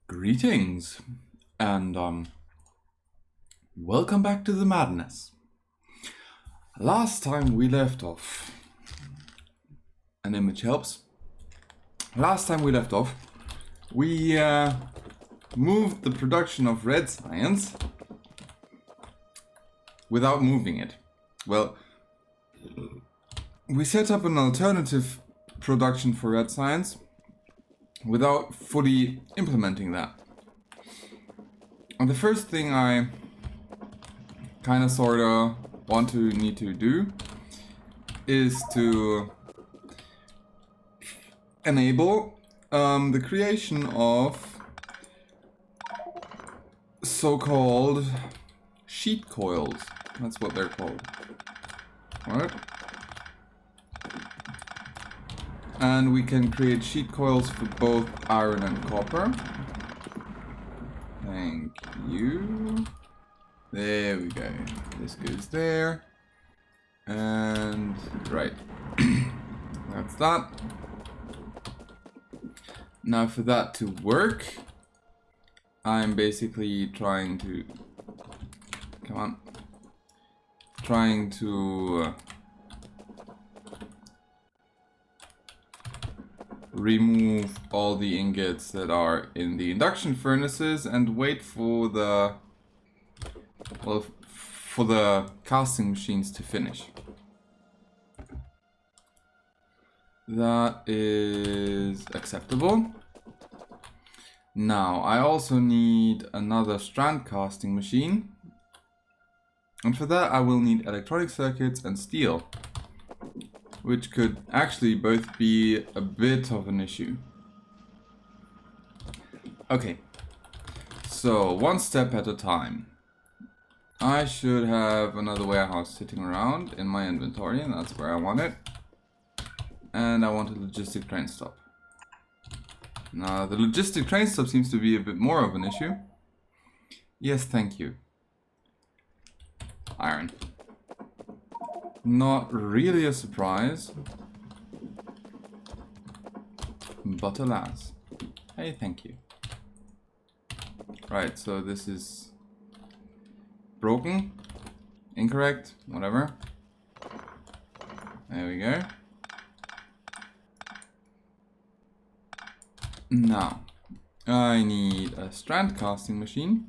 Greetings, and welcome back to the madness. Last time we left off, an image helps. Last time we left off, we moved the production of red science without moving it. Well, we set up an alternative production for red science without fully implementing that. And the first thing I kind of sort of need to do is to enable the creation of so-called sheet coils. That's what they're called. Alright. And we can create sheet coils for both iron and copper. Thank you. There we go. This goes there. And right. That's that. Now for that to work, I'm basically trying to... Come on. Trying to... remove all the ingots that are in the induction furnaces and wait for the casting machines to finish. That is acceptable. Now I also need another strand casting machine, and for that I will need electronic circuits and steel, which could actually both be a bit of an issue. Okay, so one step at a time. I should have another warehouse sitting around in my inventory, and that's where I want it. And I want a logistic train stop. Now, the logistic train stop seems to be a bit more of an issue. Yes, thank you. Iron. Not really a surprise, but alas. Hey, thank you. Right, so this is broken, incorrect, whatever. There we go. Now, I need a strand casting machine.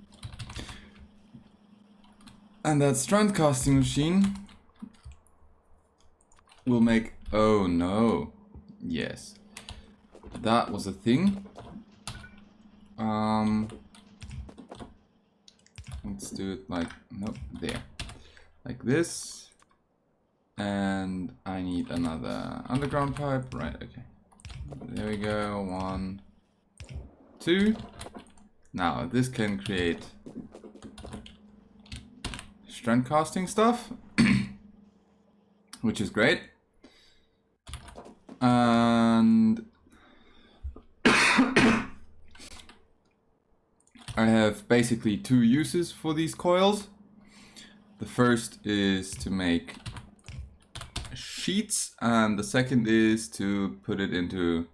And that strand casting machine will make... Oh no. Yes. That was a thing. Let's do it like... Nope, there. Like this. And I need another underground pipe. Right, okay. There we go. 1, 2. Now, this can create strand casting stuff. Which is great. And I have basically two uses for these coils. The first is to make sheets, and the second is to put it into...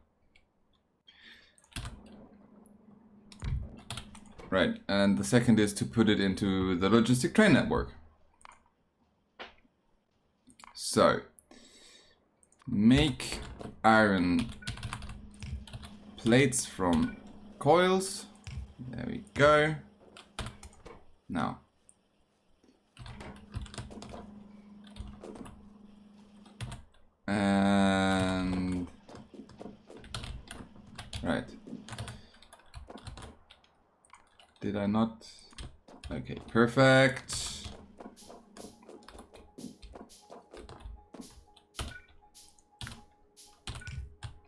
Right, and the second is to put it into the logistic train network. So, make iron plates from coils. There we go. Now, and right. Did I not? Okay, perfect.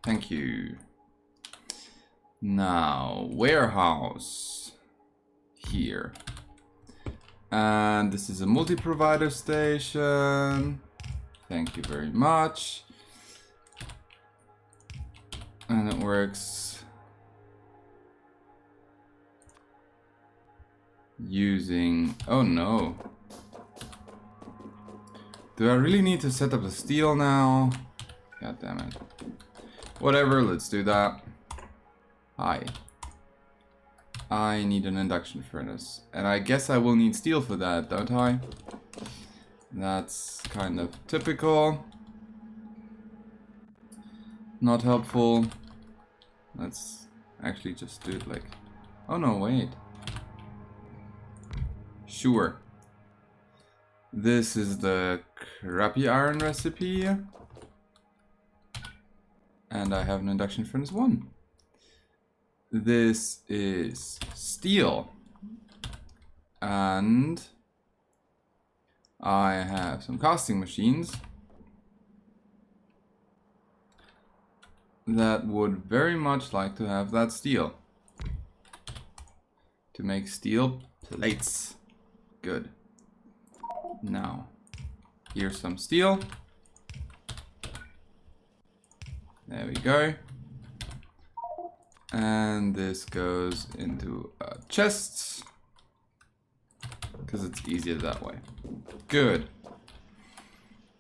Thank you. Now, warehouse here. And this is a multi-provider station. Thank you very much. And it works using... Oh no. Do I really need to set up the steel now? God damn it. Whatever, let's do that. Hi. I need an induction furnace. And I guess I will need steel for that, don't I? That's kind of typical. Not helpful. Let's actually just do it like... Oh no, wait. Sure. This is the crappy iron recipe. And I have an induction furnace 1. This is steel. And I have some casting machines that would very much like to have that steel. To make steel plates. Good. Now, here's some steel. There we go. And this goes into chests. Because it's easier that way. Good.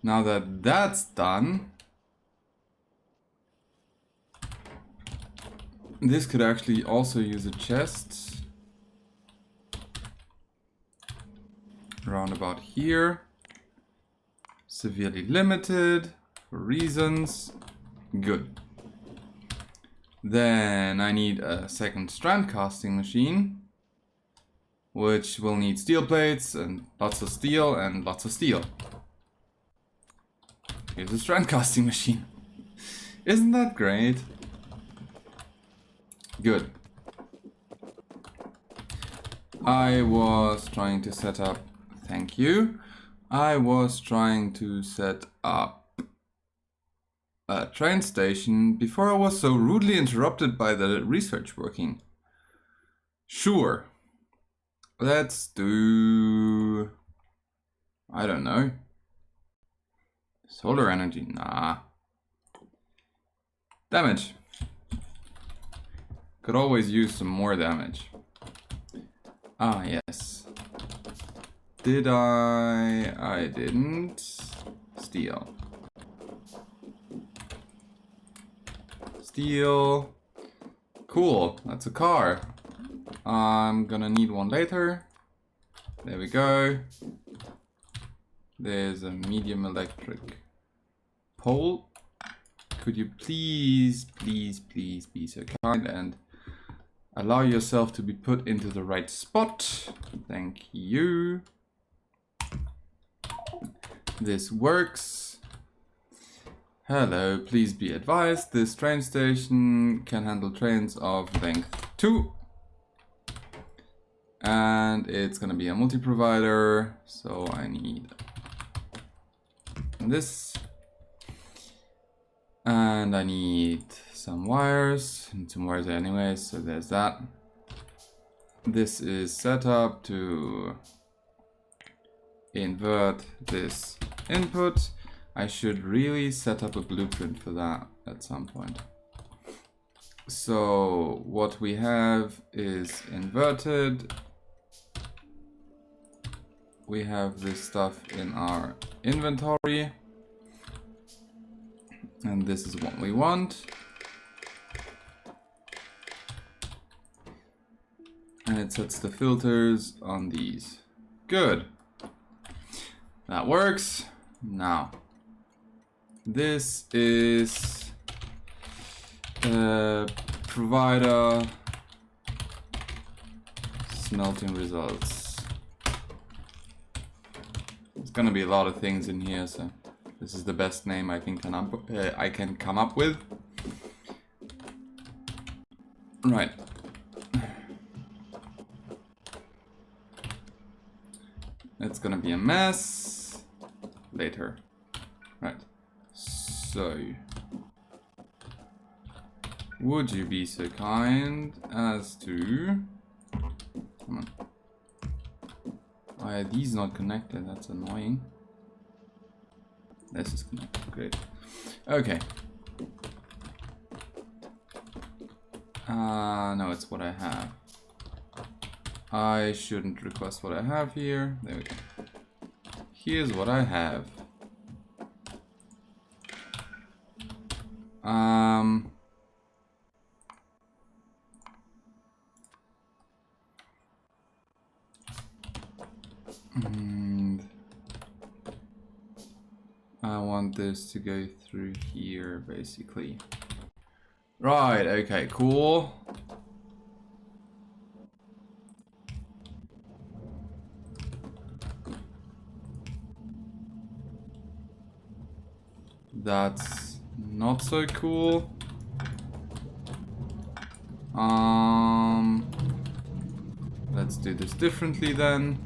Now that that's done, this could actually also use a chest. Around about here. Severely limited for reasons. Good. Then I need a second strand casting machine, which will need steel plates and lots of steel and lots of steel. Here's a strand casting machine. Isn't that great? Good. I was trying to set up... Thank you. I was trying to set up a train station before I was so rudely interrupted by the research working. Sure. Let's do... I don't know. Solar energy? Nah. Damage. Could always use some more damage. Ah, yes. Did I? I didn't. Steel. Steel. Cool, that's a car. I'm gonna need one later. There we go. There's a medium electric pole. Could you please be so kind and allow yourself to be put into the right spot? Thank you. This works. Hello, please be advised, this train station can handle trains of length 2. And it's gonna be a multi-provider, so I need this. And I need some wires, and some wires anyway, so there's that. This is set up to invert this input. I should really set up a blueprint for that at some point. So what we have is inverted. We have this stuff in our inventory. And this is what we want. And it sets the filters on these. Good. That works. Now, this is provider smelting results. There's gonna be a lot of things in here, so this is the best name I can come up with. Right. It's gonna be a mess later. Right. So, would you be so kind as to... Come on. Why are these not connected? That's annoying. This is connected. Great. Okay. No, it's what I have. I shouldn't request what I have here. There we go. Here's what I have. And I want this to go through here, basically. Right, okay, cool. That's not so cool. Let's do this differently then.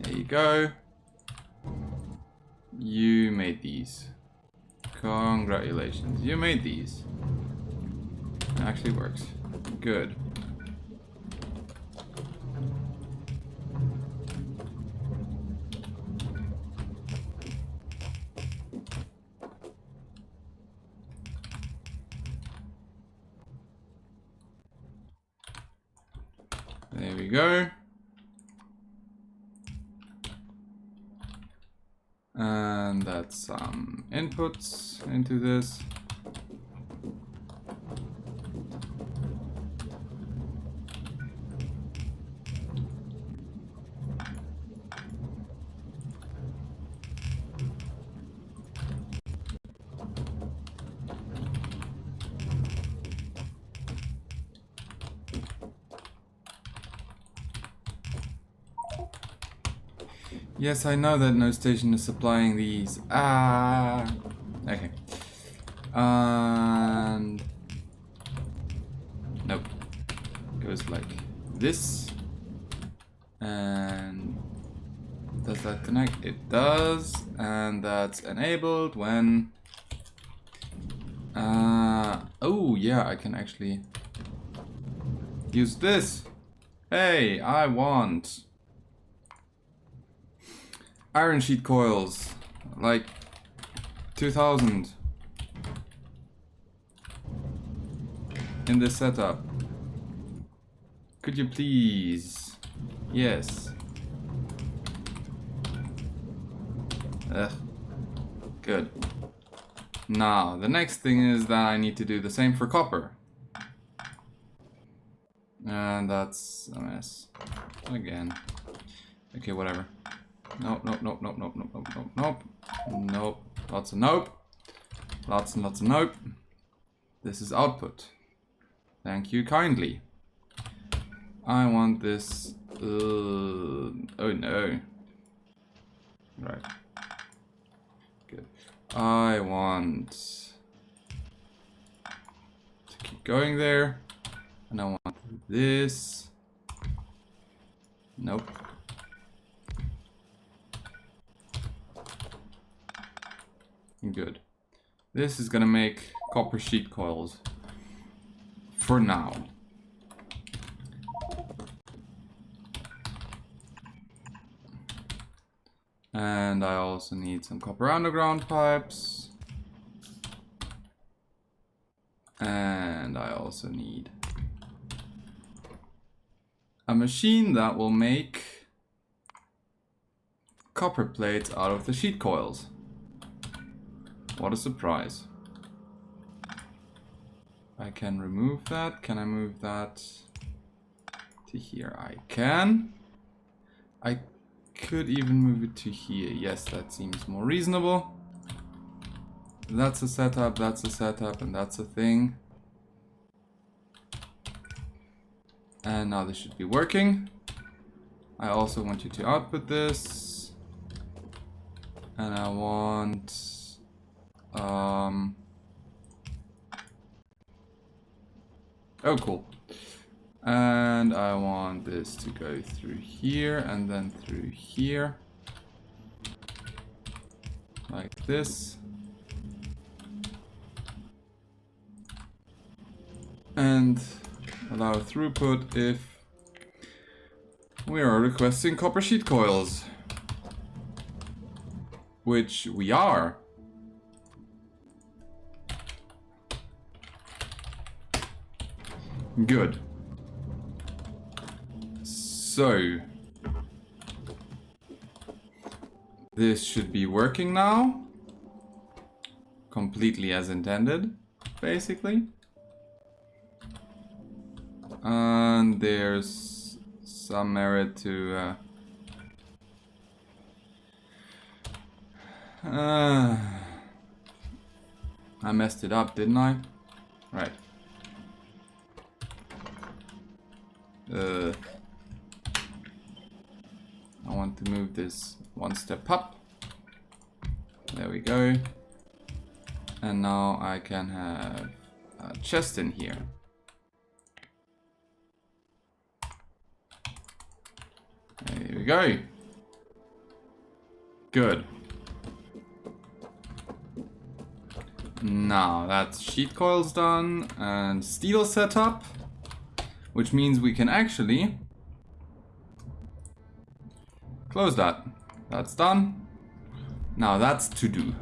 There you go. You made these. Congratulations, you made these. It actually works. Good. There we go. And that's some inputs into this. Yes, I know that no station is supplying these. Okay. And nope. Goes like this. And does that connect? It does. And that's enabled when oh yeah, I can actually use this. Hey, I want iron sheet coils, like 2000 in this setup. Could you please? Yes. Ugh. Good. Now, the next thing is that I need to do the same for copper. And that's a mess. Again. Okay, whatever. Nope, nope, nope, nope, nope, nope, nope, nope, nope. Nope. Lots of nope. Lots and lots of nope. This is output. Thank you kindly. I want this. Oh no. Right. Good. I want to keep going there. And I want this. Nope. Good. This is gonna make copper sheet coils for now. And I also need some copper underground pipes. And I also need a machine that will make copper plates out of the sheet coils. What a surprise. I can remove that. Can I move that to here? I can. I could even move it to here. Yes, that seems more reasonable. That's a setup, that's a setup, and that's a thing. And now this should be working. I also want you to output this. And I want oh cool. And I want this to go through here and then through here. Like this. And allow throughput if we are requesting copper sheet coils. Which we are. Good. So this should be working now. Completely as intended, basically. And there's some merit to I messed it up, didn't I? Right. I want to move this one step up. There we go. And now I can have a chest in here. There we go. Good. Now that's sheet coils done and steel setup, which means we can actually close that. That's done. Now that's to do.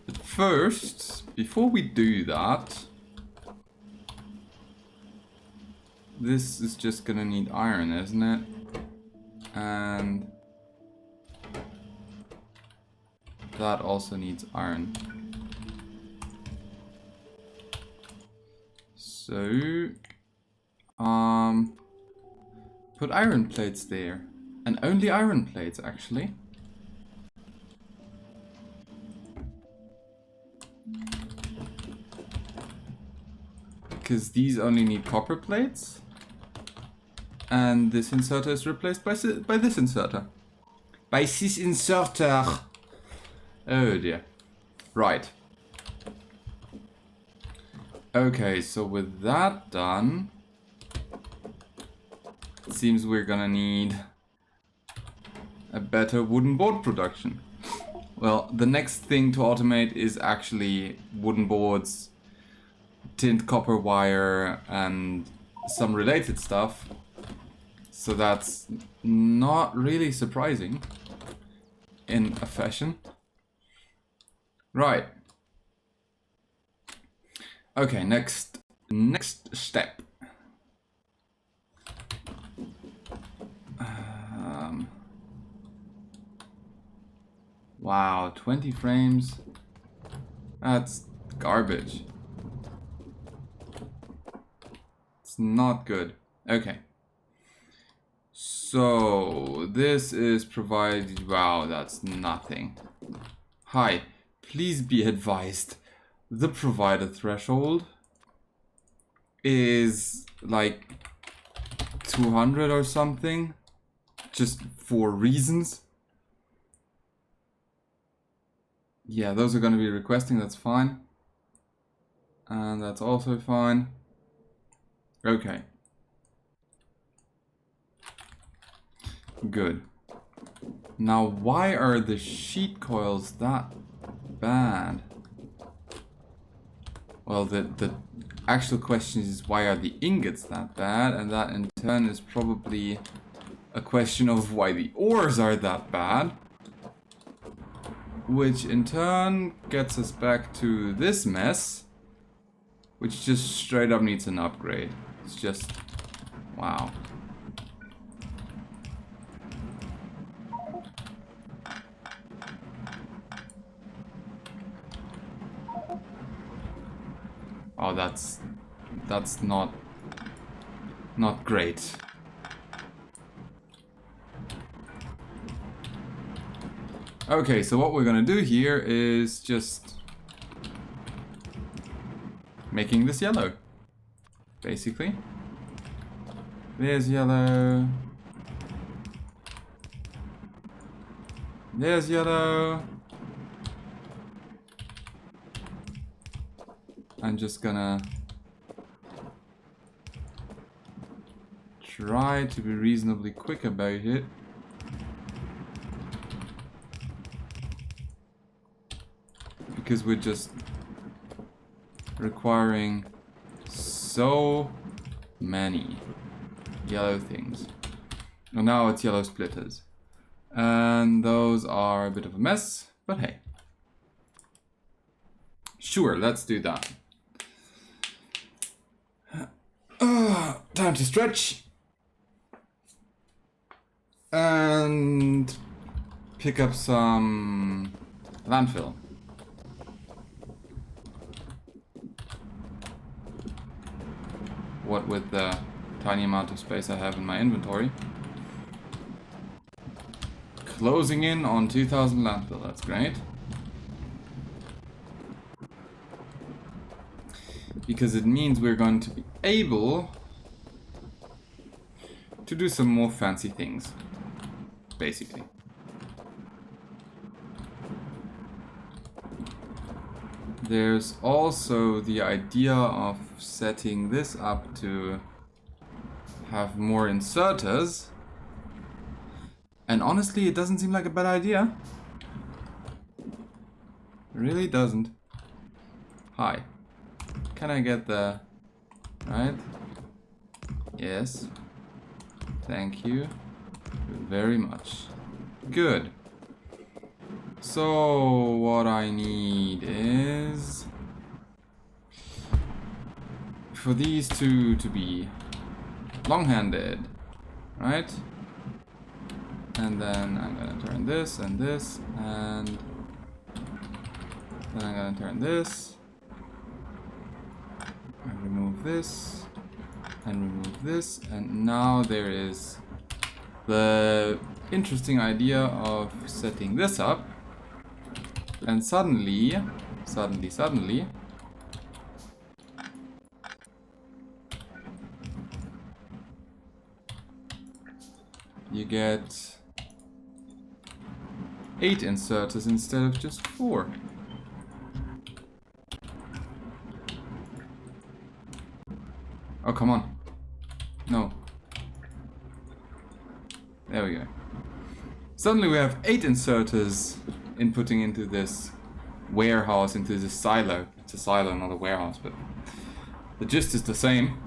But first, before we do that, this is just gonna need iron, isn't it? And that also needs iron. So, put iron plates there. And only iron plates, actually. Because these only need copper plates. And this inserter is replaced by this inserter. By this inserter. Oh dear. Right. Okay, so with that done, it seems we're gonna need a better wooden board production. Well, the next thing to automate is actually wooden boards, tint copper wire, and some related stuff. So that's not really surprising in a fashion. Right. Okay, next step. Wow, 20 frames. That's garbage. It's not good. Okay. So, this is provided. Wow, that's nothing. Hi, please be advised. The provider threshold is like 200 or something. Just for reasons. Yeah, those are going to be requesting, that's fine. And that's also fine. Okay. Good. Now, why are the sheet coils that bad? Well, the actual question is, why are the ingots that bad? And that in turn is probably a question of why the ores are that bad. Which in turn gets us back to this mess, which just straight up needs an upgrade. It's just, wow. Oh, that's not great. Okay, so what we're gonna do here is just making this yellow, basically. There's yellow. There's yellow. I'm just gonna try to be reasonably quick about it. Because we're just requiring so many yellow things. And now it's yellow splitters. And those are a bit of a mess, but hey. Sure, let's do that. Time to stretch. And pick up some landfill. what with the tiny amount of space I have in my inventory. Closing in on 2000 landfill, that's great. Because it means we're going to be able to do some more fancy things, basically. There's also the idea of setting this up to have more inserters. And honestly, it doesn't seem like a bad idea. It really doesn't. Hi. Can I get the... right? Yes. Thank you very much. Good. So, what I need is... for these two to be long-handed, right? And then I'm gonna turn this and this, and then I'm gonna turn this, and remove this, and remove this, and now there is the interesting idea of setting this up, and suddenly, you get 8 inserters instead of just 4. Oh, come on. No. There we go. Suddenly we have 8 inserters inputting into this warehouse, into this silo. It's a silo, not a warehouse, but the gist is the same.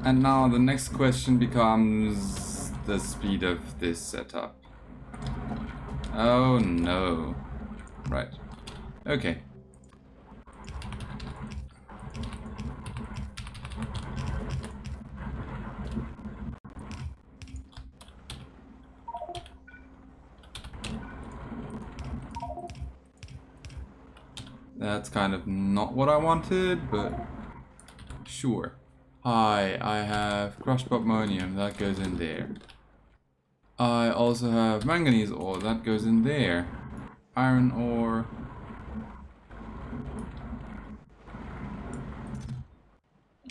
And now the next question becomes the speed of this setup. Oh no. Right. Okay. That's kind of not what I wanted, but sure. Hi, I have crushed bodmonium, that goes in there. I also have manganese ore, that goes in there. Iron ore.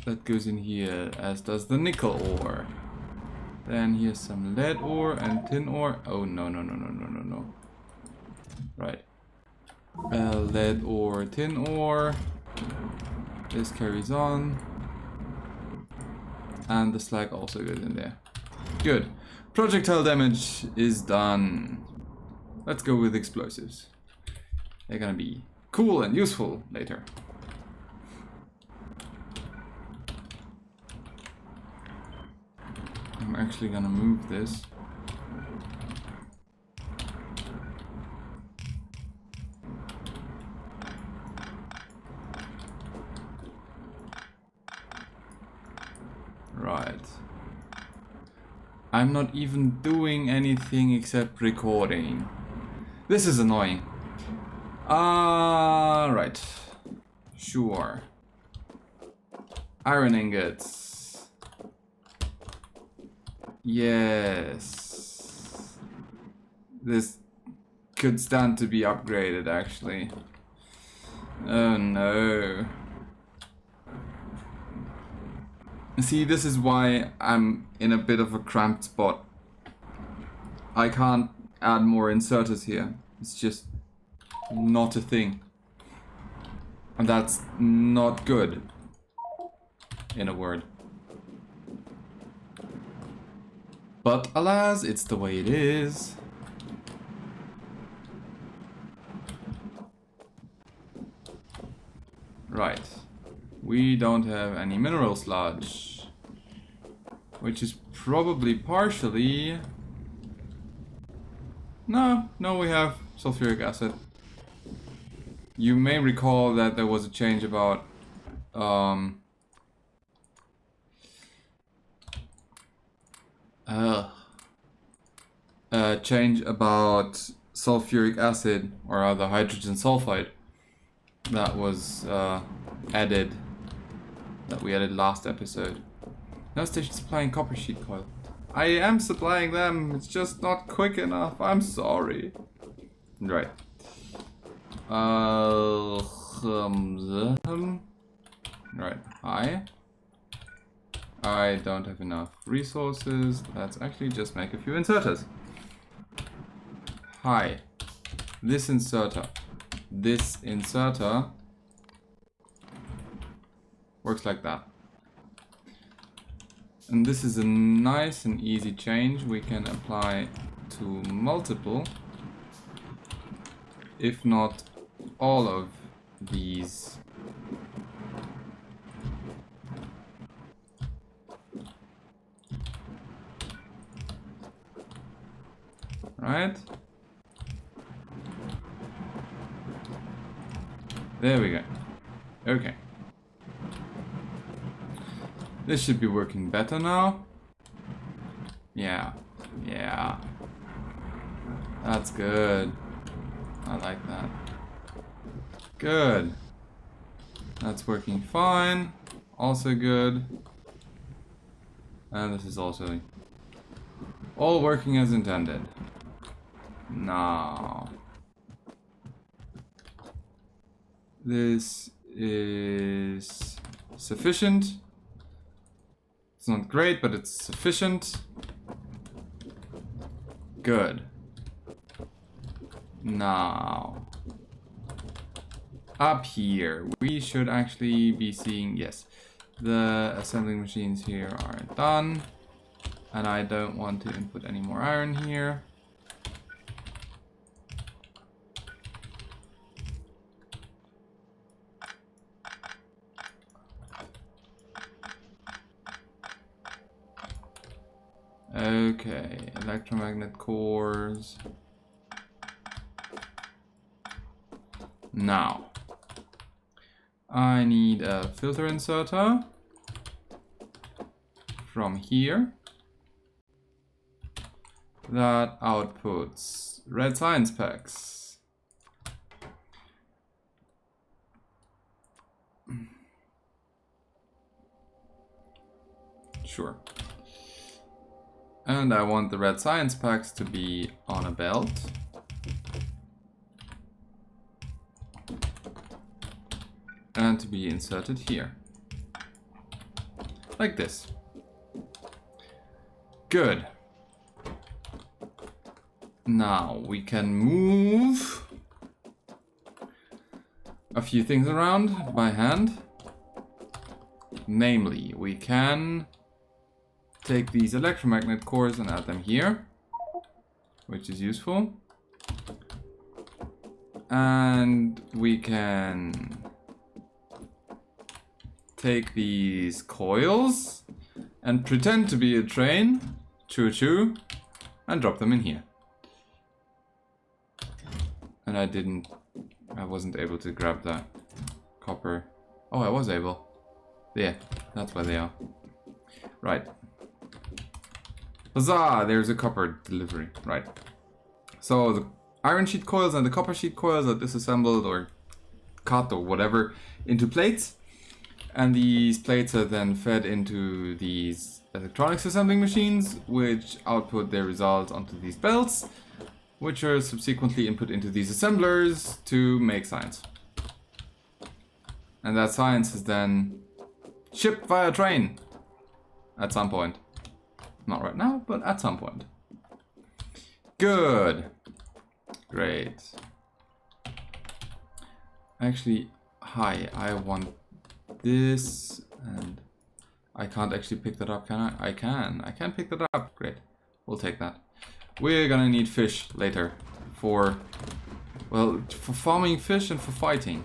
That goes in here, as does the nickel ore. Then here's some lead ore and tin ore. Oh no, no, no, no, no, no, no. Right. Lead ore, tin ore. This carries on. And the slag also goes in there. Good. Projectile damage is done. Let's go with explosives. They're gonna be cool and useful later. I'm actually gonna move this. Right. I'm not even doing anything except recording. This is annoying. Right. Sure. Iron ingots. Yes. This could stand to be upgraded, actually. Oh no. See, this is why I'm in a bit of a cramped spot. I can't add more inserters here. It's just not a thing. And that's not good. In a word. But alas, it's the way it is. Right. We don't have any mineral sludge. Which is probably partially... No, we have sulfuric acid. You may recall that there was a change about... change about sulfuric acid, or rather hydrogen sulfide. That was added, that we added last episode. No station supplying copper sheet coil. I am supplying them, it's just not quick enough, I'm sorry. Right. Right, hi. I don't have enough resources. Let's actually just make a few inserters. Hi. This inserter. This inserter works like that. And this is a nice and easy change we can apply to multiple, if not all of these. Right? There we go. Okay. This should be working better now. Yeah. Yeah. That's good. I like that. Good. That's working fine. Also good. And this is also all working as intended. Now, this is sufficient. It's not great, but it's sufficient. Good. Now, up here, we should actually be seeing, yes, the assembling machines here are done. And I don't want to input any more iron here. Okay, electromagnet cores. Now, I need a filter inserter from here that outputs red science packs. Sure. And I want the red science packs to be on a belt. And to be inserted here. Like this. Good. Now we can move a few things around by hand. Namely, we can take these electromagnet cores and add them here, which is useful. And we can take these coils and pretend to be a train, choo-choo, and drop them in here. And I wasn't able to grab that copper. Oh, I was able. Yeah, that's why they are. Right. Huzzah! There's a copper delivery. Right. So the iron sheet coils and the copper sheet coils are disassembled or cut or whatever into plates. And these plates are then fed into these electronics assembling machines, which output their results onto these belts, which are subsequently input into these assemblers to make science. And that science is then shipped via train at some point. Not right now, but at some point. Good. Great. Actually, hi, I want this, and I can't actually pick that up, can I? I can pick that up. Great. We'll take that. We're gonna need fish later for, well, for farming fish and for fighting.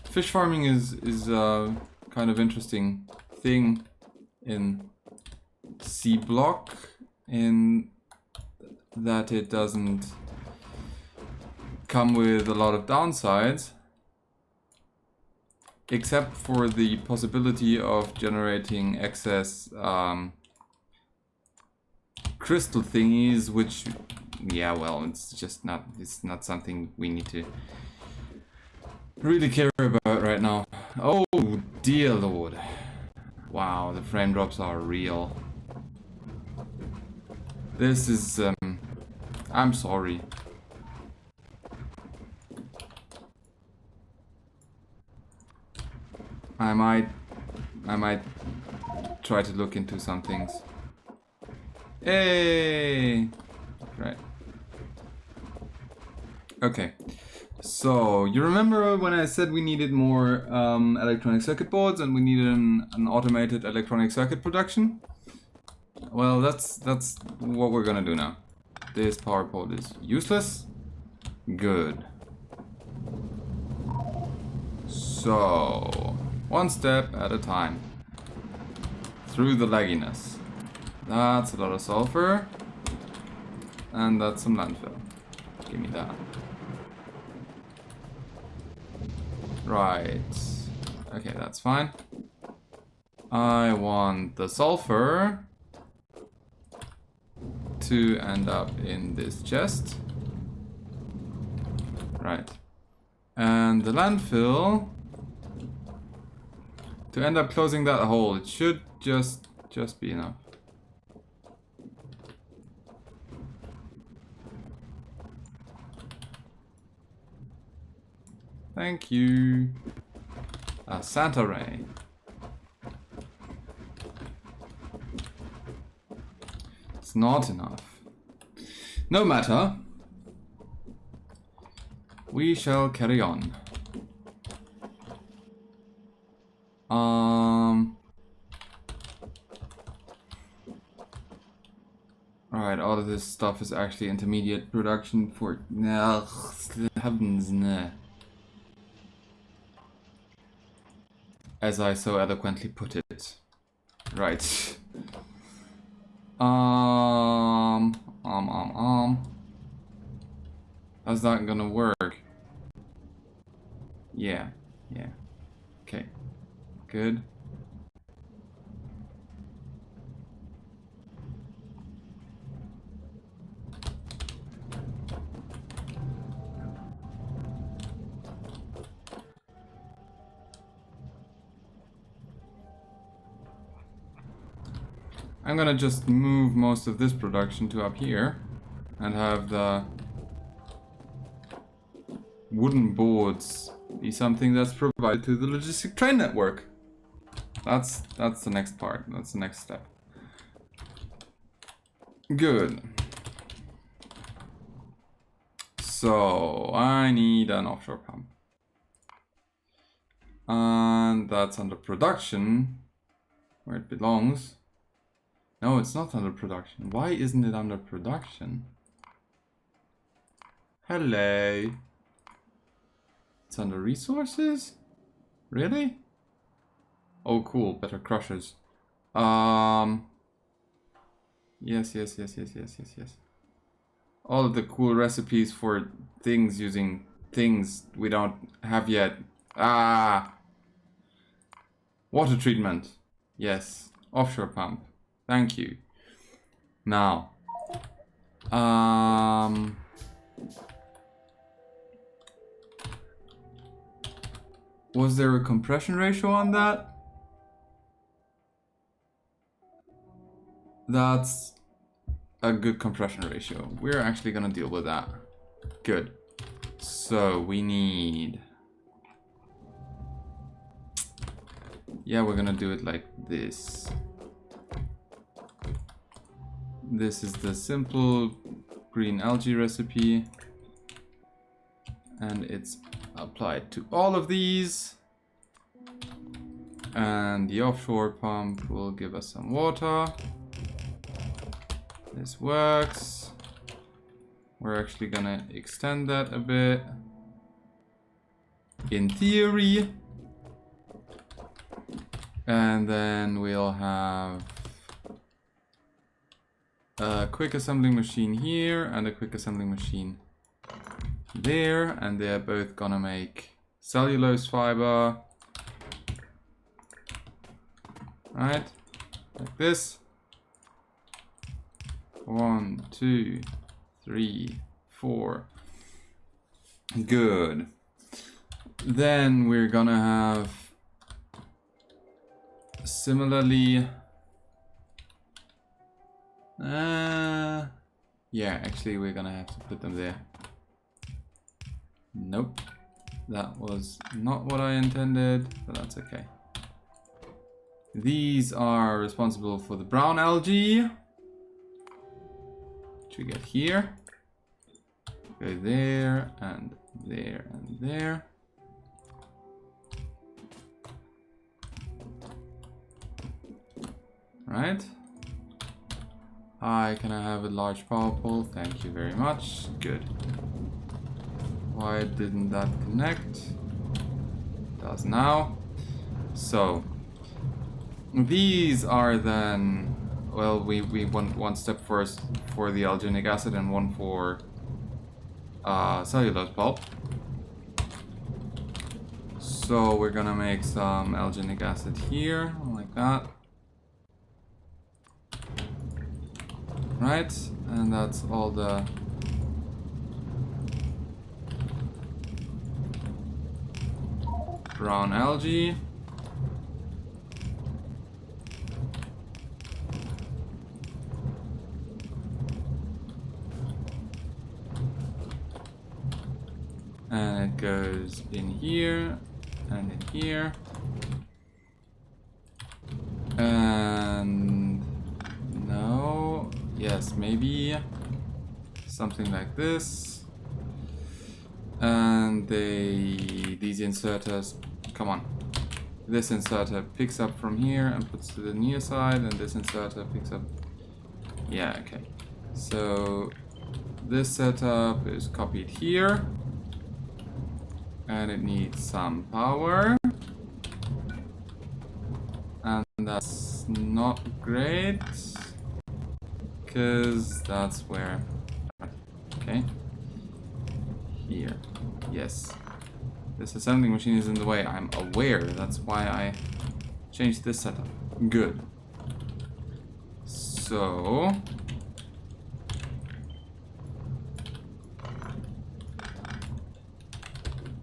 Fish farming is a kind of interesting thing in Seablock, in that it doesn't come with a lot of downsides, except for the possibility of generating excess crystal thingies, which, yeah, well, it's not something we need to really care about right now. Oh dear lord. Wow, the frame drops are real. This is, I'm sorry. I might try to look into some things. Hey! Right. Okay. So, you remember when I said we needed more electronic circuit boards and we needed an automated electronic circuit production? Well, that's what we're gonna do now. This power pole is useless. Good. So, one step at a time. Through the lagginess. That's a lot of sulfur. And that's some landfill. Give me that. Right. Okay, that's fine. I want the sulfur to end up in this chest. Right. And the landfill to end up closing that hole. It should just be enough. Thank you. A Santa Ray. It's not enough. No matter. We shall carry on. Alright, all of this stuff is actually intermediate production for heavens, nah. As I so eloquently put it. Right. How's that gonna work? Yeah. Okay. Good. I'm gonna just move most of this production to up here and have the wooden boards be something that's provided to the logistic train network. That's the next part. That's the next step. Good. So I need an offshore pump. And that's under production, where it belongs. No, it's not under production. Why isn't it under production? Hello. It's under resources? Really? Oh, cool. Better crushers. Yes. All of the cool recipes for things using things we don't have yet. Water treatment. Yes. Offshore pump. Thank you. Now. Was there a compression ratio on that? That's a good compression ratio. We're actually gonna deal with that. Good. So we need... Yeah, we're gonna do it like this. This is the simple green algae recipe. And it's applied to all of these. And the offshore pump will give us some water. This works. We're actually gonna extend that a bit. In theory. And then we'll have a quick assembling machine here and a quick assembling machine there. And they're both gonna make cellulose fiber. Right? Like this. 1, 2, 3, 4. Good. Then we're gonna have similarly. Yeah, actually we're gonna have to put them there. Nope, that was not what I intended, but that's okay. These are responsible for the brown algae, which we get here. Go there and there and there. Right. Hi, can I have a large power pole? Thank you very much. Good. Why didn't that connect? It does now. So, these are then, well, we want one step first for the alginic acid and one for cellulose pulp. So we're gonna make some alginic acid here, like that. Right, and that's all the brown algae. And it goes in here and in here. And no, yes, maybe something like this. And these inserters, come on. This inserter picks up from here and puts to the near side, and this inserter picks up. Yeah, okay. So this setup is copied here. And it needs some power. And that's not great, because that's where, okay, here, yes. This assembling machine is in the way, I'm aware, that's why I changed this setup. Good. So,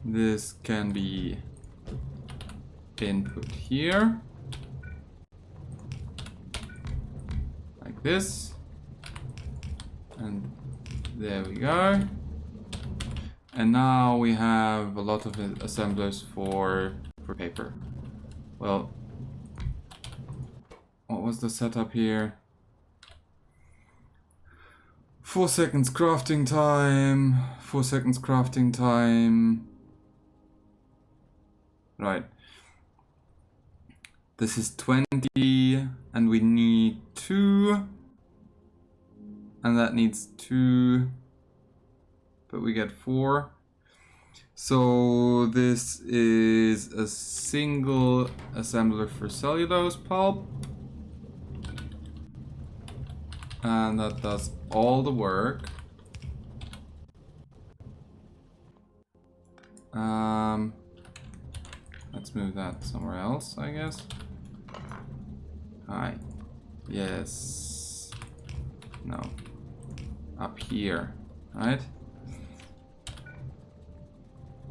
this can be input here, like this, and there we go. And now we have a lot of assemblers for paper. Well, what was the setup here? 4 seconds crafting time, 4 seconds crafting time. Right. This is 20, and we need 2. And that needs 2. But we get 4. So this is a single assembler for cellulose pulp. And that does all the work. Let's move that somewhere else, I guess. Hi. Yes. No. Up here, right?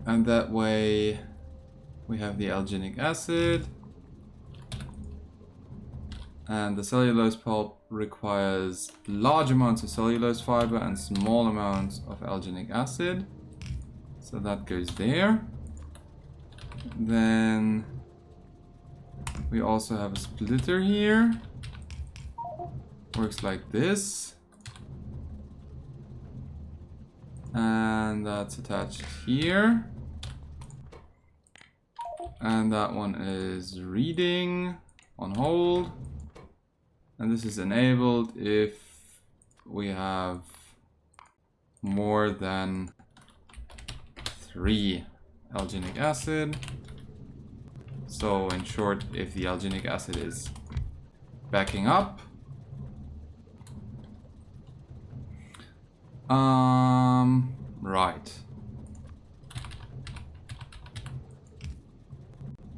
And that way we have the alginic acid. And the cellulose pulp requires large amounts of cellulose fiber and small amounts of alginic acid. So that goes there. Then we also have a splitter here. Works like this. And that's attached here. And that one is reading on hold. And this is enabled if we have more than 3 alginic acid. So in short, if the alginic acid is backing up. Right.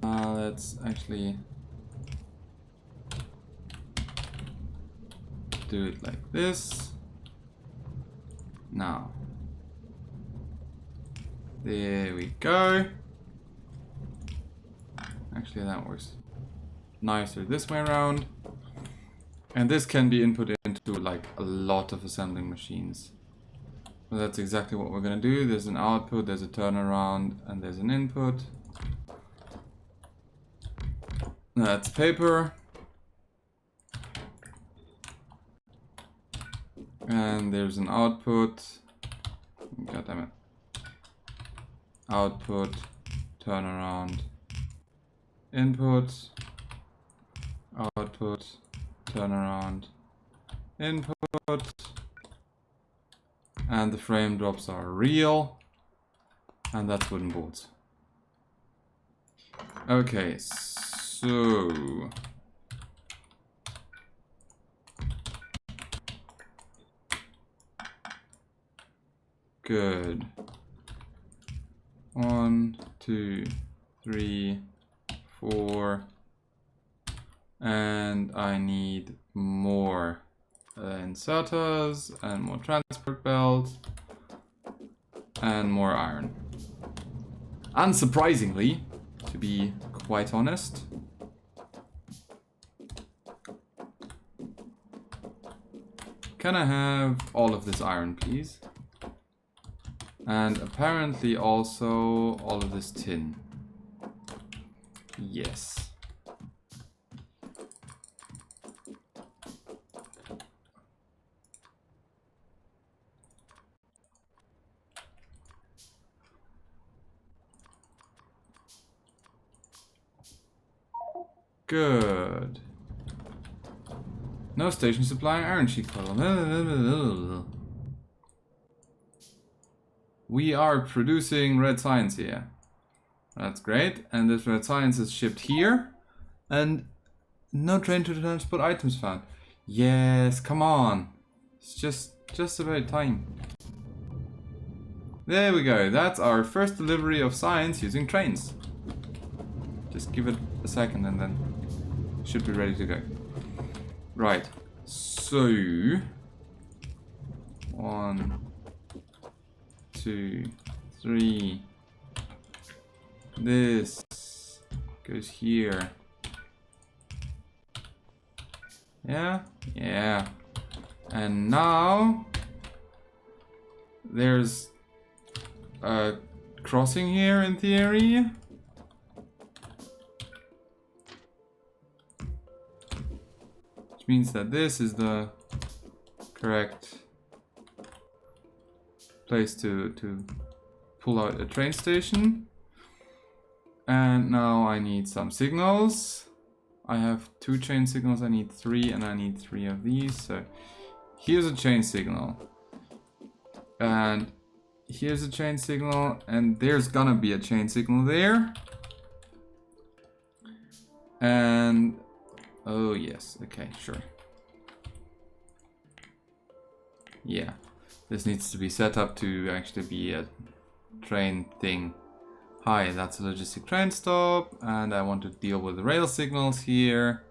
Let's actually do it like this. Now, there we go. Actually, that works nicer this way around. And this can be input into like a lot of assembling machines. So that's exactly what we're gonna do. There's an output, there's a turnaround, and there's an input. That's paper. And there's an output. God damn it. Output, turnaround, input, output, turnaround, input. And the frame drops are real. And that's wooden boards. Okay, so good. 1, 2, 3, 4, and I need more inserters and more transport belts and more iron. Unsurprisingly, to be quite honest. Can I have all of this iron, please? And apparently also all of this tin. Yes. Good. No station supplying iron sheet coil. We are producing red science here. That's great. And this red science is shipped here. And no train to transport items found. Yes, come on. It's just about time. There we go. That's our first delivery of science using trains. Just give it a second and then it should be ready to go. Right. So 1, 2, 3. This goes here. Yeah, yeah. And now there's a crossing here in theory. Which means that this is the correct place to pull out a train station. And now I need some signals. I have 2 chain signals, I need 3, and I need 3 of these. So here's a chain signal. And here's a chain signal, and there's gonna be a chain signal there. And oh yes, okay, sure. Yeah, this needs to be set up to actually be a train thing. Hi, that's a logistic train stop, and I want to deal with the rail signals here.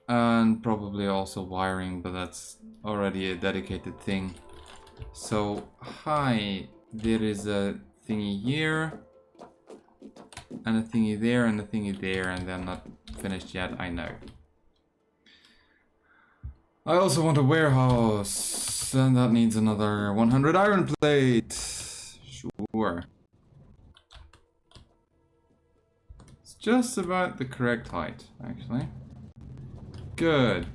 And probably also wiring, but that's already a dedicated thing. So, hi, there is a thingy here, and a thingy there, and a thingy there, and they're not finished yet, I know. I also want a warehouse, and that needs another 100 iron plate. Sure. It's just about the correct height, actually. Good.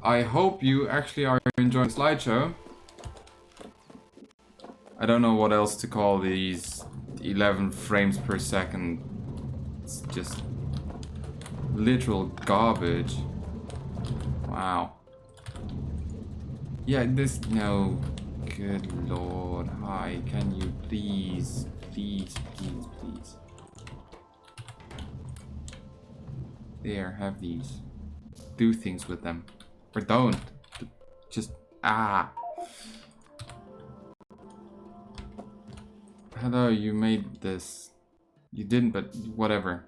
I hope you actually are enjoying the slideshow. I don't know what else to call these 11 frames per second. It's just literal garbage. Wow. Yeah, this, no. Good lord. Hi, can you please, please. There, have these. Do things with them. Or don't. Just, Hello, you made this. You didn't, but whatever.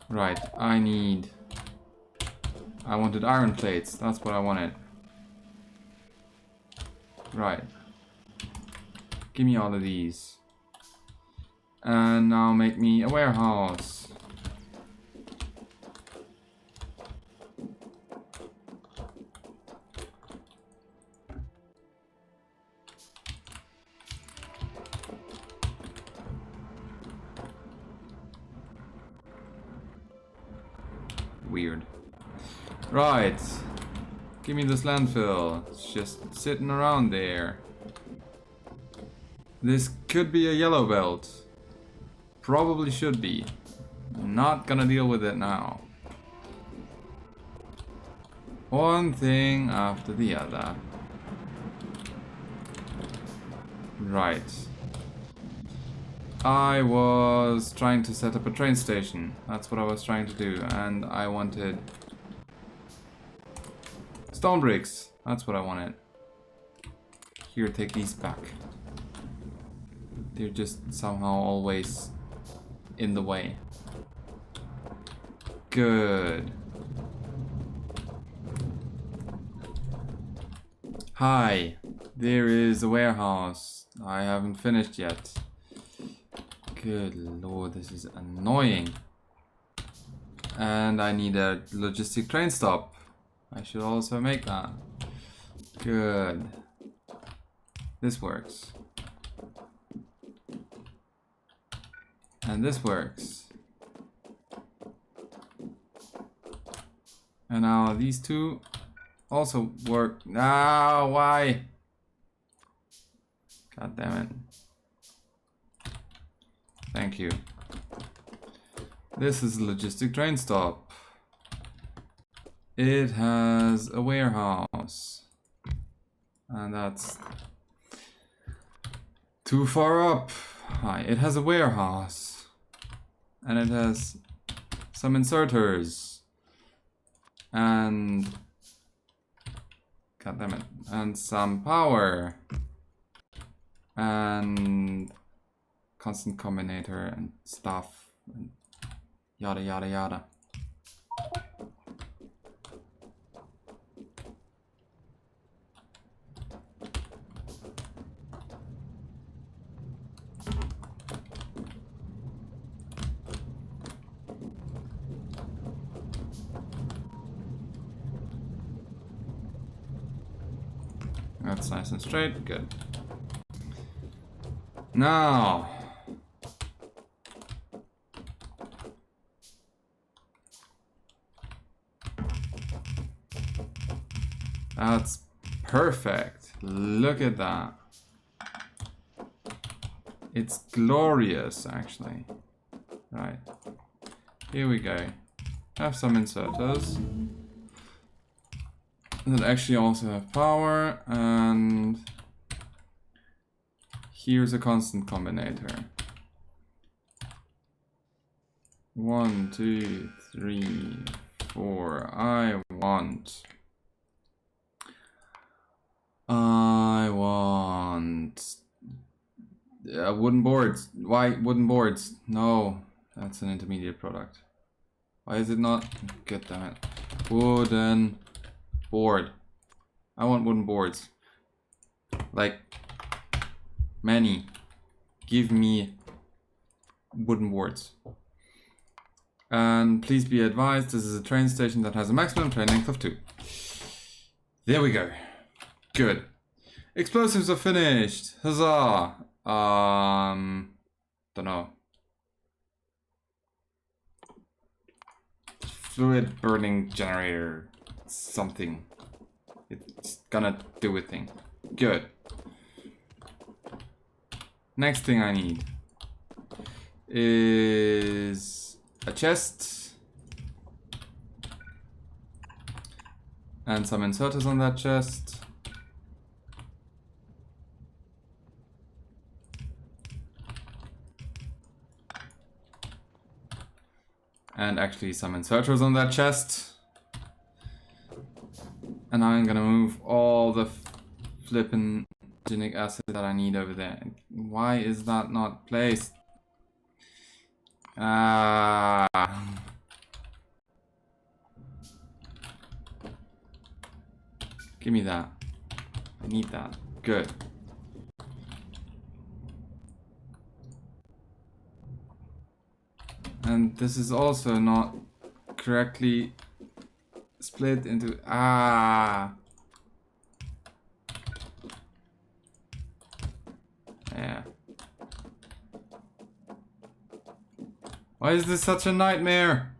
Right, I wanted iron plates. That's what I wanted. Right. Give me all of these. And now make me a warehouse. Weird. Right. Give me this landfill. It's just sitting around there. This could be a yellow belt. Probably should be. Not gonna deal with it now. One thing after the other. Right. I was trying to set up a train station. That's what I was trying to do. And I wanted stone bricks. That's what I wanted. Here, take these back. They're just somehow always in the way. Good. Hi. There is a warehouse. I haven't finished yet. Good lord, this is annoying. And I need a logistic train stop. I should also make that. Good. This works. And this works. And now these two also work. Ah, why? God damn it. Thank you. This is a logistic train stop. It has a warehouse. And that's too far up. Hi, it has a warehouse. And it has some inserters. And god damn it. And some power. And constant combinator and stuff. And yada yada yada. That's nice and straight, good. Now, that's perfect. Look at that. It's glorious, actually. Right. Here we go. Have some inserters that actually also have power, and here's a constant combinator. 1, 2, 3, 4. I want wooden boards. Why wooden boards? No, that's an intermediate product. Why is it not? Get damn it. Wooden board. I want wooden boards. Like many. Give me wooden boards. And please be advised, this is a train station that has a maximum train length of 2. There we go. Good. Explosives are finished. Huzzah. Don't know. Fluid burning generator. Something. It's gonna do a thing. Good. Next thing I need is a chest and some inserters on that chest. And actually some inserters on that chest. And I'm gonna move all the flippin' genic acid that I need over there. Why is that not placed? Ah. Give me that. I need that. Good. And this is also not correctly split into... Ah! Yeah. Why is this such a nightmare?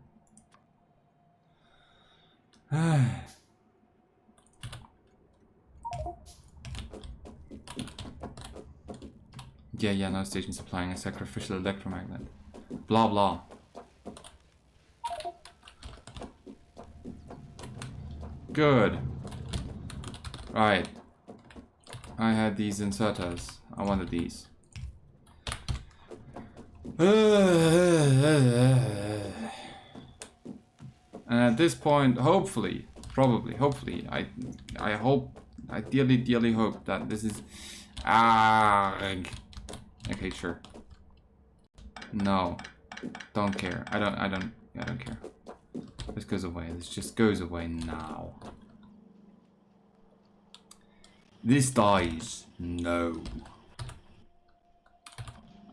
Yeah, no station supplying a sacrificial electromagnet. Blah blah. Good. Right. I had these inserters. I wanted these. And at this point, hopefully, hopefully, I hope, I dearly hope that this is... Okay, sure. No. Don't care. I don't care. This goes away. This just goes away now. This dies. No.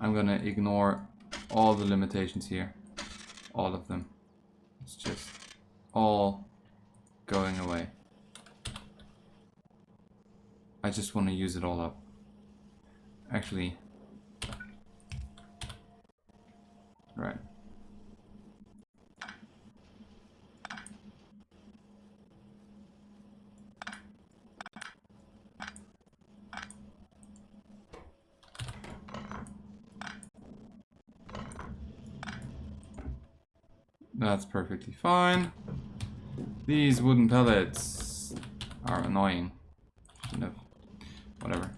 I'm gonna ignore all the limitations here. All of them. It's just all going away. I just want to use it all up. Actually. Right. That's perfectly fine. These wooden pellets are annoying. Shouldn't have. Whatever.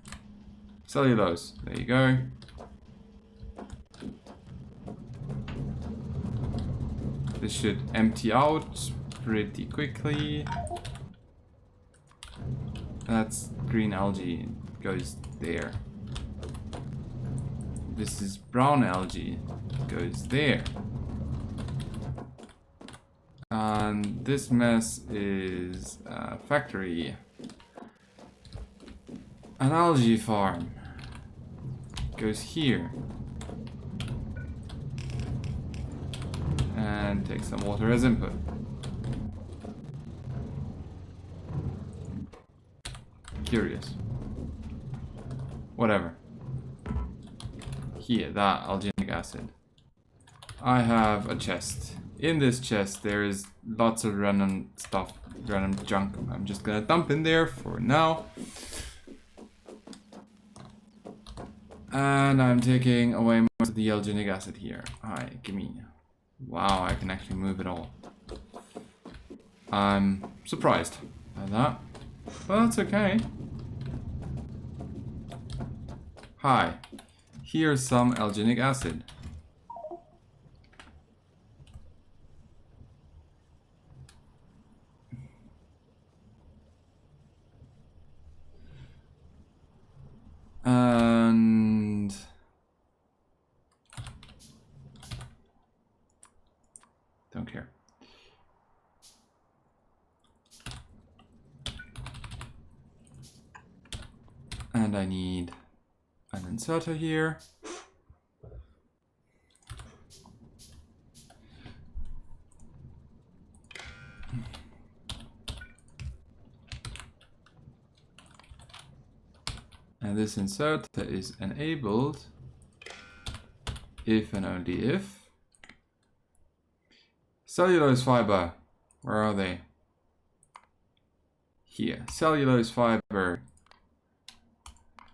Cellulose. There you go. This should empty out pretty quickly. That's green algae. It goes there. This is brown algae. It goes there. And this mess is a factory. An algae farm. Goes here. And take some water as input. Curious. Whatever. Here, that alginic acid. I have a chest. In this chest there is lots of random stuff, random junk. I'm just gonna dump in there for now. And I'm taking away most of the alginic acid here. Alright, gimme. Wow, I can actually move it all. I'm surprised by that. But that's okay. Hi. Here's some alginic acid. And don't care. And I need an inserter here. And this inserter is enabled if and only if cellulose fiber, where are they? Here, cellulose fiber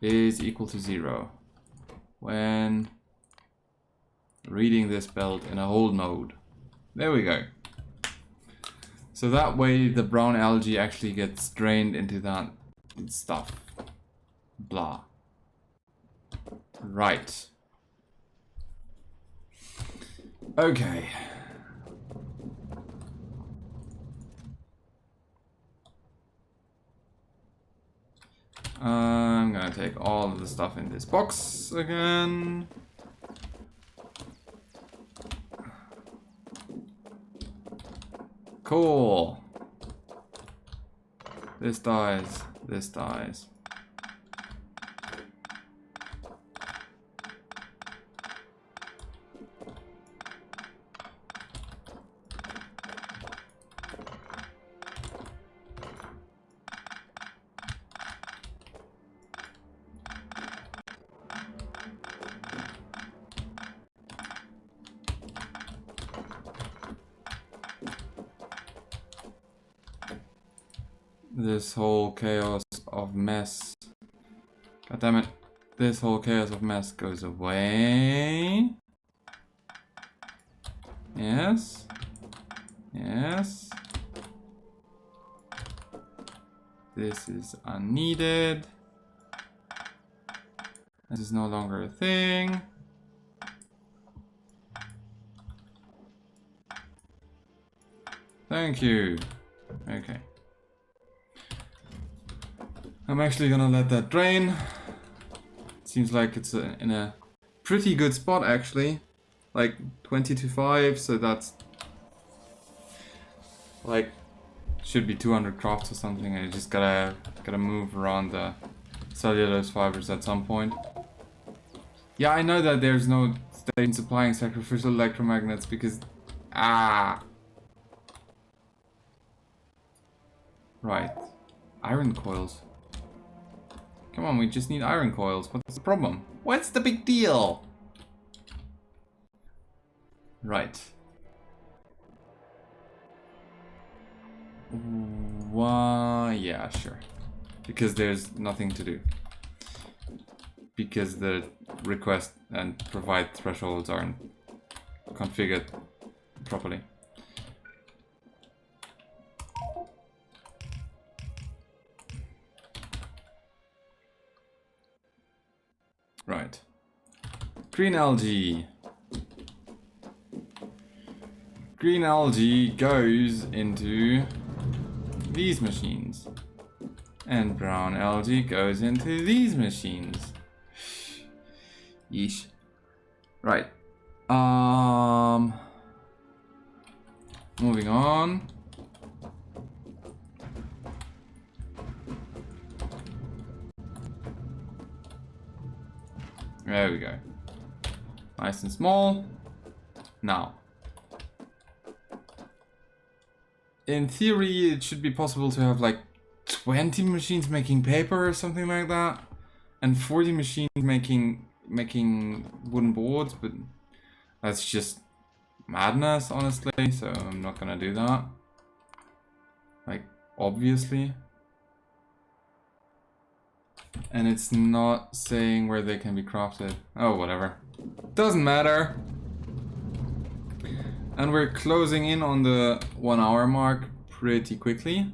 is equal to 0 when reading this belt in a hold mode. There we go. So that way the brown algae actually gets drained into that stuff. Blah. Right. Okay. I'm gonna take all of the stuff in this box again. Cool. This dies. This dies. this whole chaos of mess. God damn it. This whole chaos of mess goes away. Yes. Yes. This is unneeded. This is no longer a thing. Thank you. Okay. I'm actually gonna let that drain. Seems like it's in a pretty good spot actually. Like 20 to 5, so that's like should be 200 crafts or something. I just gotta move around the cellulose fibers at some point. Yeah, I know that there's no station supplying sacrificial electromagnets because right. Iron coils. Come on, we just need iron coils. What's the problem? What's the big deal? Right. Why? Yeah, sure. Because there's nothing to do. Because the request and provide thresholds aren't configured properly. Right. Green algae. Green algae goes into these machines. And brown algae goes into these machines. Yeesh. Right. Moving on. There we go. Nice and small. Now. In theory, it should be possible to have like 20 machines making paper or something like that. And 40 machines making wooden boards, but that's just madness, honestly, so I'm not gonna do that. Like, obviously. And it's not saying where they can be crafted. Oh, whatever. Doesn't matter. And we're closing in on the 1 hour mark pretty quickly.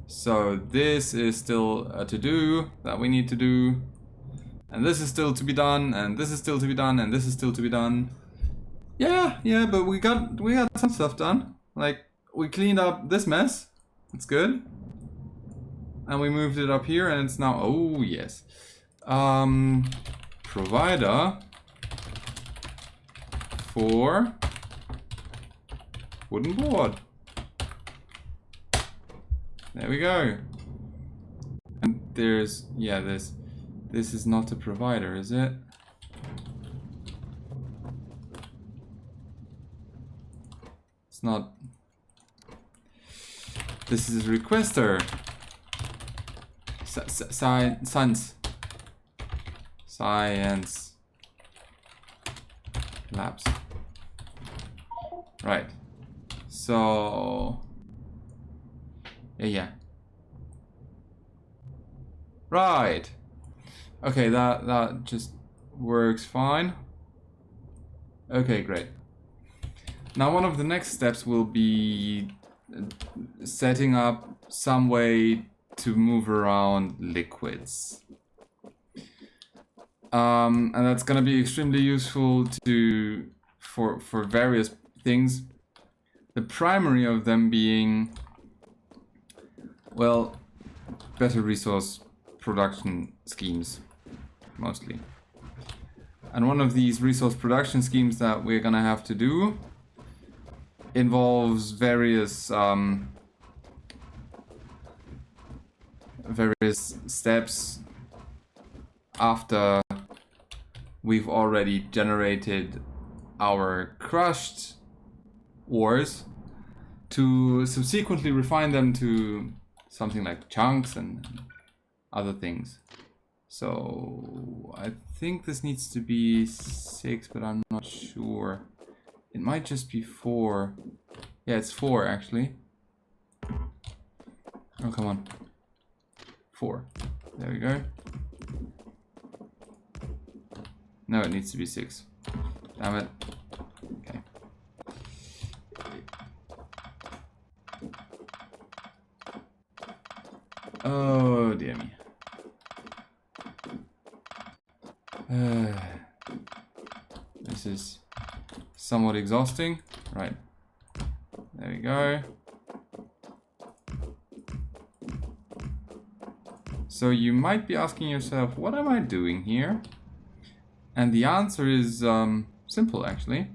So this is still a to-do that we need to do. And this is still to be done, and this is still to be done, and this is still to be done. Yeah, but we got some stuff done. Like, we cleaned up this mess. It's good. And we moved it up here, and it's now, oh yes. Provider for wooden board. There we go. And there's, yeah, this is not a provider, is it? It's not. This is a requester. Science labs. Right. So yeah. Right. Okay, that just works fine. Okay, great. Now one of the next steps will be setting up some way to move around liquids. And that's gonna be extremely useful for various things. The primary of them being, well, better resource production schemes, mostly. And one of these resource production schemes that we're gonna have to do involves various steps after we've already generated our crushed ores to subsequently refine them to something like chunks and other things. So I think this needs to be 6, but I'm not sure. It might just be 4. Yeah, it's 4 actually. Oh, come on. 4. There we go. No, it needs to be 6. Damn it. Okay. Oh, dear me. This is somewhat exhausting. Right. There we go. So you might be asking yourself, what am I doing here? And the answer is simple, actually.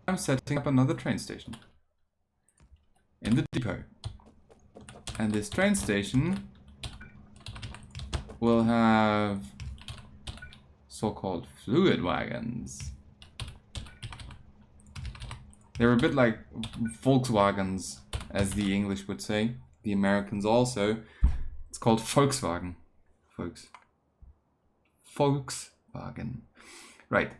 I'm setting up another train station in the depot. And this train station will have so-called fluid wagons. They're a bit like Volkswagens, as the English would say. The Americans also. It's called Volkswagen. Volkswagen. Right.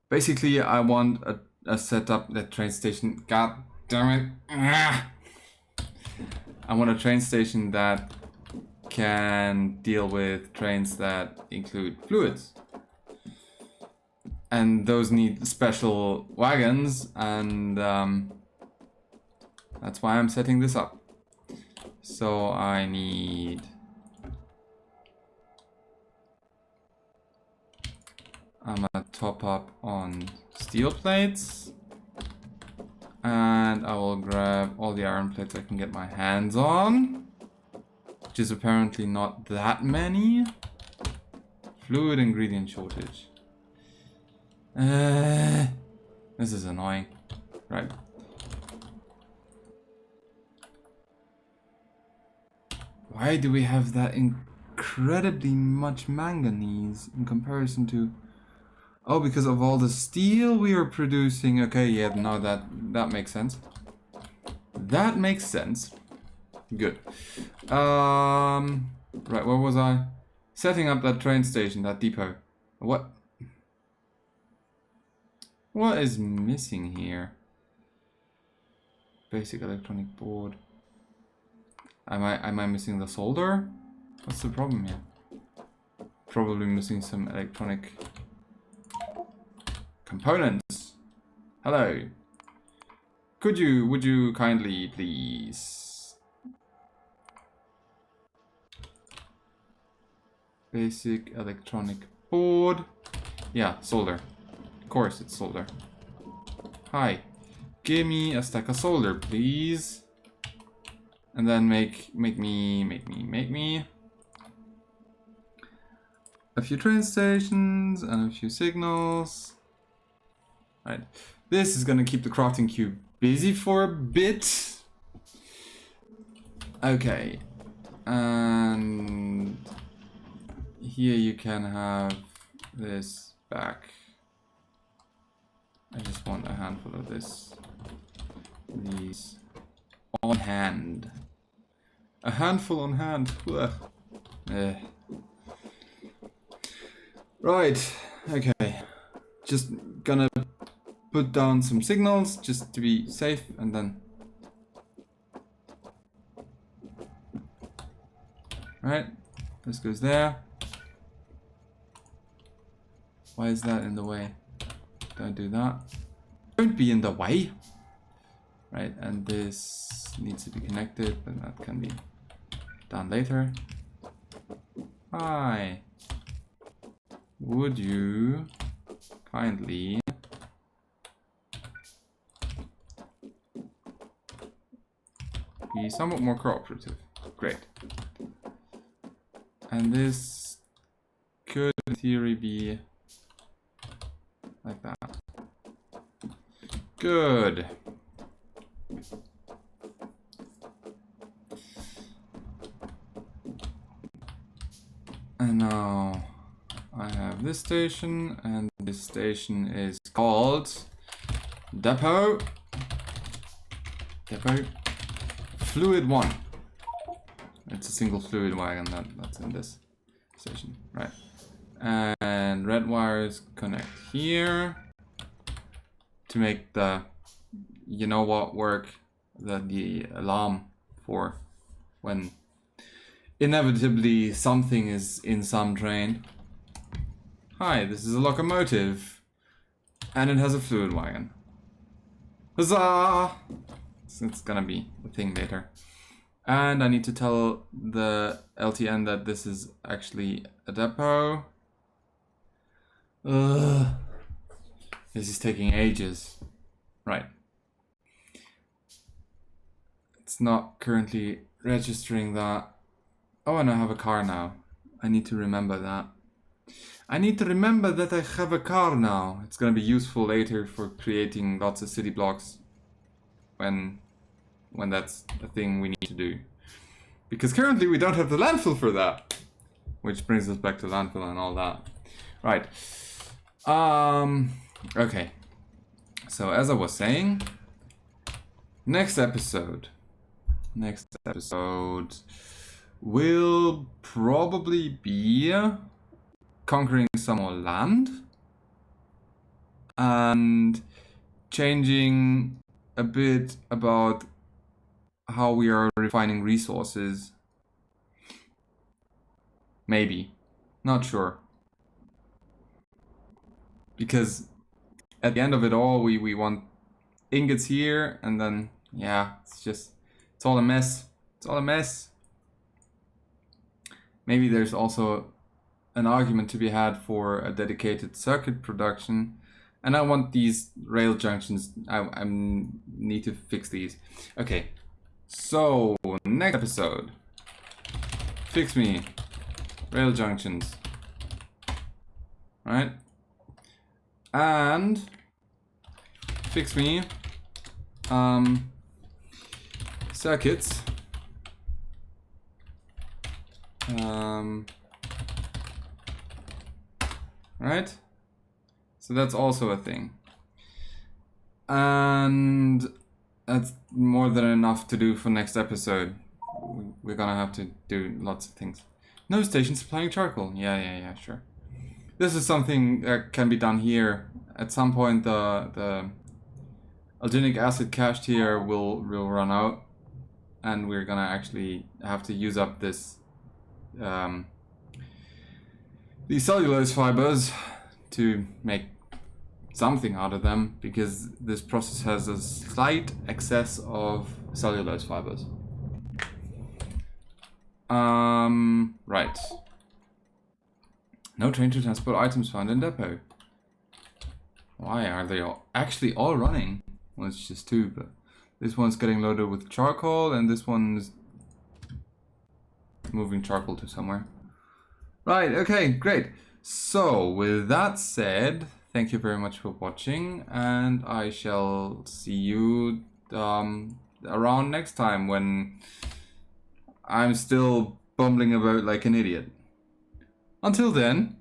Basically, I want a setup that train station. God damn it. I want a train station that can deal with trains that include fluids. And those need special wagons, and that's why I'm setting this up. So I need... I'm gonna top up on steel plates. And I will grab all the iron plates I can get my hands on. Which is apparently not that many. Fluid ingredient shortage. This is annoying. Right. Why do we have that incredibly much manganese in comparison to... Oh, because of all the steel we are producing. Okay, yeah, no, that makes sense. That makes sense. Good. Right, where was I? Setting up that train station, that depot. What is missing here? Basic electronic board. Am I missing the solder? What's the problem here? Probably missing some electronic components. Hello. Would you kindly please? Basic electronic board. Yeah, solder. Of course it's solder. Hi. Give me a stack of solder, please. And then make me a few train stations and a few signals. Right. This is gonna keep the crafting cube busy for a bit. Okay. And here you can have this back. I just want a handful of this. These on hand. A handful on hand. Right. Okay. Just gonna put down some signals just to be safe, and then... Right. This goes there. Why is that in the way? Don't do that. Don't be in the way. Right, and this needs to be connected, but that can be done later. Hi. Would you kindly be somewhat more cooperative? Great. And this could in theory be like that. Good. And now I have this station, and this station is called Depot Fluid 1. It's a single fluid wagon that's in this station, right? And red wires connect here to make the you know what work. the alarm for when inevitably something is in some train. Hi, this is a locomotive, and it has a fluid wagon. Huzzah! It's gonna be a thing later. And I need to tell the LTN that this is actually a depot. Ugh. This is taking ages. Right. It's not currently registering that. Oh, and I have a car now. I need to remember that. I need to remember that I have a car now. It's gonna be useful later for creating lots of city blocks when that's a thing we need to do. Because currently we don't have the landfill for that. Which brings us back to landfill and all that. Right. Okay. So as I was saying, next episode will probably be conquering some more land and changing a bit about how we are refining resources. Maybe. Not sure. Because at the end of it all, we want ingots here, and then, yeah, it's all a mess. It's all a mess. Maybe there's also an argument to be had for a dedicated circuit production. And I want these rail junctions, I need to fix these. Okay, so next episode. Fix me rail junctions. Right? And fix me circuits. Right? So that's also a thing. And that's more than enough to do for next episode. We're gonna have to do lots of things. No station supplying charcoal. Yeah, sure. This is something that can be done here. At some point the alginic acid cached here will run out. And we're gonna actually have to use up this these cellulose fibers to make something out of them, because this process has a slight excess of cellulose fibers. Right. No train to transport items found in depot. Why are they actually all running? Well, it's just two, but this one's getting loaded with charcoal, and this one's moving charcoal to somewhere. Right, okay, great. So, with that said, thank you very much for watching, and I shall see you around next time when I'm still bumbling about like an idiot. Until then,